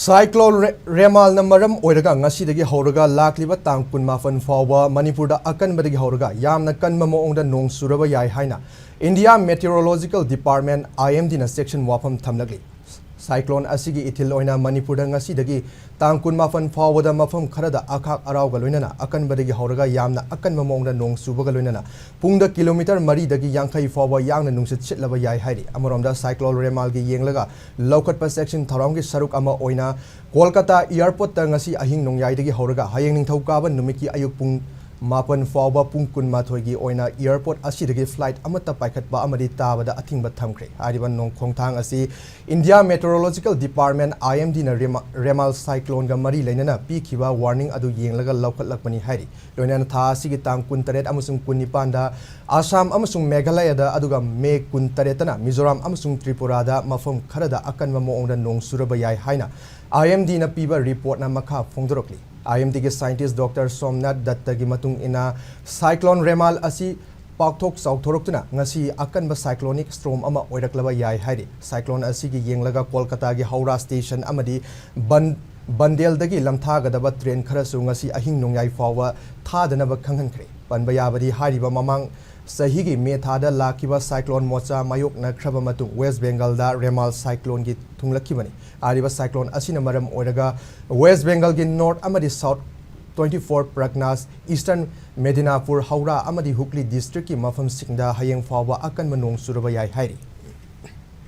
Cyclone Remal Namaram Oiraga Ngashidagi houraga lakliba tang kunmafan phaoba Manipur da akanbadagi houraga yamna kanba mawongda nong chauraba yai haina India Meteorological Department IMD na section wapham thamlakli Cyclone asigi ithil oina Manipur da Ngashidagi tang kunmafan phaoba da mafam kharada akhak arauga loinana akanbadagi houraga yamna akanba mawongda nong chubaga loinana pungda kilometer mari dagi yankhai phaoba yangna nungsit chitlaba yai hairi amaromda Cyclone Remal gi yenglaga lokhatpa section tharamgi saruk ama oina Kolkata Airport ta ngasi ahing nongyai dagi houraga hayeng ningthaukaaba numiki ayuk pung mapan phaoba pung kunmathoi gi oina airport asidagi flight amata paikhatba amadi tabada athingba thamkhre ariba nong khongthang asi India Meteorological Department IMD na Remal cyclone ga mari leinana pikhiba warning adu yenglaga laukhatlakpani hairi loinana tha asigi tang 13 amasung 19 da Assam amasung Meghalaya da aduga May 18 na Mizoram amasung Tripura da mafam kharada akanba mawongda nong suraba yai haina IMD na piba report na makha phongdorokli IMD के scientist doctor Somnath Dutt की मतुंग इना cyclone Remal असी पाकथोक साउथोरक्तुना ngasi akanba cyclonic storm ama oiraklaba yai hairi cyclone asi gi yenglaga Kolkata gi Haura station amadi bandel dagi lamthagadaba train kharasu ngasi ahing nongyai fawa thadanaba khanghankhre panba yabadi hariba mamang sahi gi me thada lakiba cyclone mocha mayok na khraba matung West Bengal da Remal cyclone gi thunglakibani ariba cyclone asina maram oiraga West Bengal gi north amadi south 24 Pragnas Eastern Medinapur Haura amadi Hukli district ki mafam singda hayeng fawa akan manong suraba yai hairi